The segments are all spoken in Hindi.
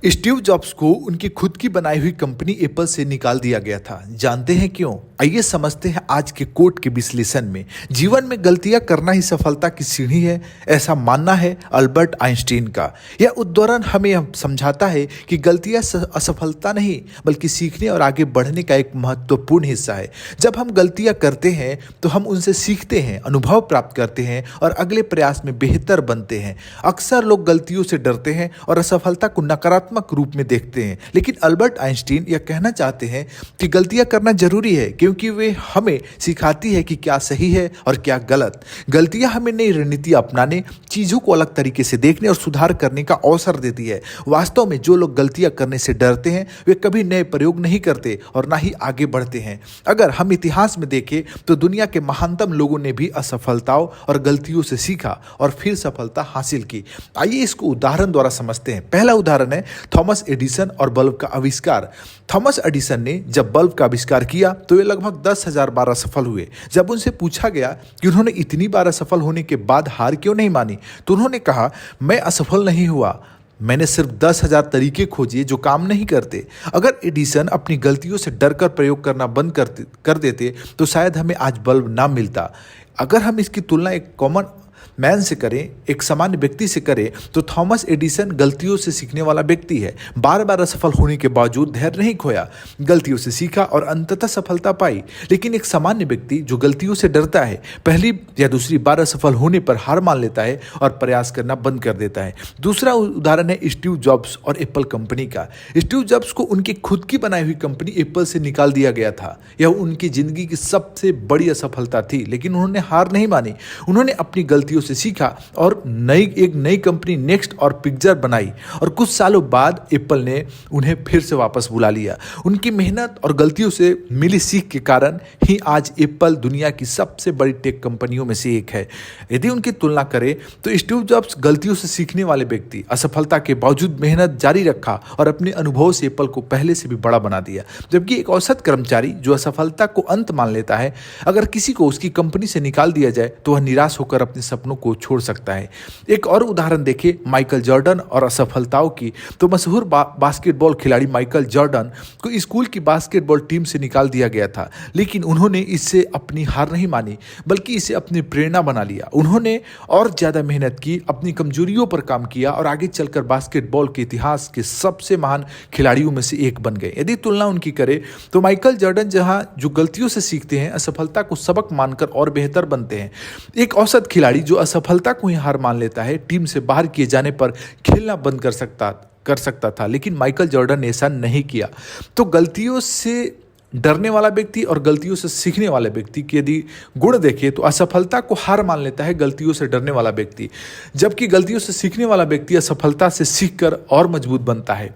स्टीव जॉब्स को उनकी खुद की बनाई हुई कंपनी एप्पल से निकाल दिया गया था। जानते हैं क्यों? आइए समझते हैं आज के कोट के विश्लेषण में। जीवन में गलतियां करना ही सफलता की सीढ़ी है, ऐसा मानना है अल्बर्ट आइंस्टीन का। यह उद्धरण हमें समझाता है कि गलतियां असफलता नहीं बल्कि सीखने और आगे बढ़ने का एक महत्वपूर्ण हिस्सा है। जब हम गलतियां करते हैं तो हम उनसे सीखते हैं, अनुभव प्राप्त करते हैं और अगले प्रयास में बेहतर बनते हैं। अक्सर लोग गलतियों से डरते हैं और असफलता को नकारात्मक रूप में देखते हैं, लेकिन अल्बर्ट आइंस्टीन यह कहना चाहते हैं कि गलतियां करना जरूरी है क्योंकि वे हमें सिखाती है कि क्या सही है और क्या गलत। गलतियां हमें नई रणनीति अपनाने, चीजों को अलग तरीके से देखने और सुधार करने का अवसर देती है। वास्तव में जो लोग गलतियां करने से डरते हैं वे कभी नए प्रयोग नहीं करते और ना ही आगे बढ़ते हैं। अगर हम इतिहास में देखें तो दुनिया के महानतम लोगों ने भी असफलताओं और गलतियों से सीखा और फिर सफलता हासिल की। आइए इसको उदाहरण द्वारा समझते हैं। पहला उदाहरण है थॉमस एडिसन और बल्ब का आविष्कार। थॉमस एडिसन ने जब बल्ब का आविष्कार किया तो वे लगभग 10,000 बार असफल हुए। जब उनसे पूछा गया कि उन्होंने इतनी बार असफल होने के बाद हार क्यों नहीं मानी, तो उन्होंने कहा, मैं असफल नहीं हुआ, मैंने सिर्फ 10,000 तरीके खोजे जो काम नहीं करते। अगर एडिसन अपनी गलतियों से डरकर प्रयोग करना बंद कर देते तो शायद हमें आज बल्ब ना मिलता। अगर हम इसकी तुलना एक कॉमन मैन से करें, एक सामान्य व्यक्ति से करें, तो थॉमस एडिसन गलतियों से सीखने वाला व्यक्ति है। बार बार असफल होने के बावजूद धैर्य नहीं खोया, गलतियों से सीखा और अंततः सफलता पाई। लेकिन एक सामान्य व्यक्ति जो गलतियों से डरता है, पहली या दूसरी बार असफल होने पर हार मान लेता है और प्रयास करना बंद कर देता है। दूसरा उदाहरण है स्टीव जॉब्स और एप्पल कंपनी का। स्टीव जॉब्स को उनकी खुद की बनाई हुई कंपनी एप्पल से निकाल दिया गया था। यह उनकी जिंदगी की सबसे बड़ी असफलता थी, लेकिन उन्होंने हार नहीं मानी। उन्होंने अपनी गलतियों से सीखा और एक नई कंपनी नेक्स्ट और पिक्चर बनाई और कुछ सालों बाद एप्पल ने उन्हें फिर से वापस बुला लिया। उनकी मेहनत और गलतियों से मिली सीख के कारण ही आज एप्पल दुनिया की सबसे बड़ी टेक कंपनियों में से एक है। यदि उनकी तुलना करें तो स्टीव जॉब्स गलतियों से सीखने वाले व्यक्ति, असफलता के बावजूद मेहनत जारी रखा और अपने अनुभव से एप्पल को पहले से भी बड़ा बना दिया। जबकि एक औसत कर्मचारी जो असफलता को अंत मान लेता है, अगर किसी को उसकी कंपनी से निकाल दिया जाए तो वह निराश होकर अपने सपनों को छोड़ सकता है। एक और उदाहरण देखें माइकल जॉर्डन और असफलताओं की। तो मशहूर बास्केटबॉल खिलाड़ी माइकल जॉर्डन को स्कूल की बास्केटबॉल टीम से निकाल दिया गया था, लेकिन उन्होंने इससे अपनी हार नहीं मानी बल्कि इसे अपनी प्रेरणा बना लिया। उन्होंने और ज्यादा मेहनत की, अपनी कमजोरियों पर काम किया और आगे चलकर बास्केटबॉल के इतिहास के सबसे महान खिलाड़ियों में से एक बन गए। यदि तुलना उनकी करें तो माइकल जॉर्डन जहां जो गलतियों से सीखते हैं, असफलता को सबक मानकर और बेहतर बनते हैं। एक औसत खिलाड़ी जो असफलता को ही हार मान लेता है, टीम से बाहर किए जाने पर खेलना बंद कर सकता था, लेकिन माइकल जॉर्डन ने ऐसा नहीं किया। तो गलतियों से डरने वाला व्यक्ति और गलतियों से सीखने वाले व्यक्ति की यदि गुण देखें तो असफलता को हार मान लेता है गलतियों से डरने वाला व्यक्ति, जबकि गलतियों से सीखने वाला व्यक्ति असफलता से सीखकर और मजबूत बनता है।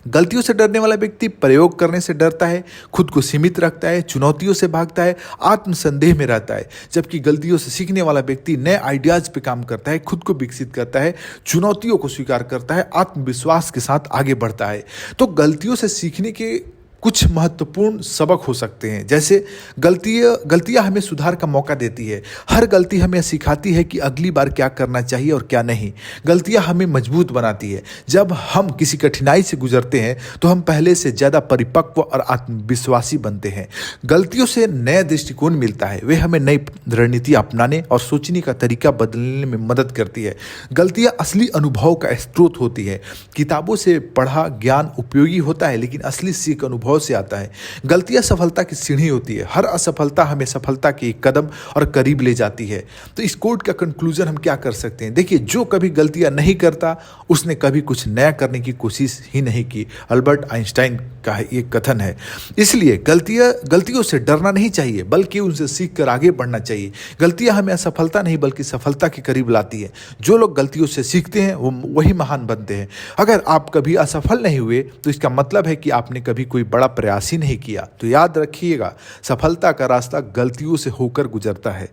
गलतियों से डरने वाला व्यक्ति प्रयोग करने से डरता है, खुद को सीमित रखता है, चुनौतियों से भागता है, आत्मसंदेह में रहता है। जबकि गलतियों से सीखने वाला व्यक्ति नए आइडियाज पे काम करता है, खुद को विकसित करता है, चुनौतियों को स्वीकार करता है, आत्मविश्वास के साथ आगे बढ़ता है। तो गलतियों से सीखने के कुछ महत्वपूर्ण सबक हो सकते हैं, जैसे गलतियां हमें सुधार का मौका देती है। हर गलती हमें सिखाती है कि अगली बार क्या करना चाहिए और क्या नहीं। गलतियां हमें मजबूत बनाती है। जब हम किसी कठिनाई से गुजरते हैं तो हम पहले से ज़्यादा परिपक्व और आत्मविश्वासी बनते हैं। गलतियों से नया दृष्टिकोण मिलता है, वे हमें नई रणनीति अपनाने और सोचने का तरीका बदलने में मदद करती है। गलतियां असली अनुभव का स्रोत होती है। किताबों से पढ़ा ज्ञान उपयोगी होता है, लेकिन असली सीख अनुभव से आता है। गलतियां सफलता की सीढ़ी होती है। हर असफलता हमें सफलता के एक कदम और करीब ले जाती है। तो इस कोट का कंक्लूजन हम क्या कर सकते हैं? देखिए, जो कभी गलतियां नहीं करता उसने कभी कुछ नया करने की कोशिश ही नहीं की। अल्बर्ट आइंस्टाइन का ये कथन है। इसलिए गलतियों से डरना नहीं चाहिए बल्कि उनसे सीख कर आगे बढ़ना चाहिए। गलतियां हमें असफलता नहीं बल्कि सफलता के करीब लाती है। जो लोग गलतियों से सीखते हैं वही महान बनते हैं। अगर आप कभी असफल नहीं हुए तो इसका मतलब है कि आपने कभी कोई बड़ा प्रयास ही नहीं किया। तो याद रखिएगा, सफलता का रास्ता गलतियों से होकर गुजरता है।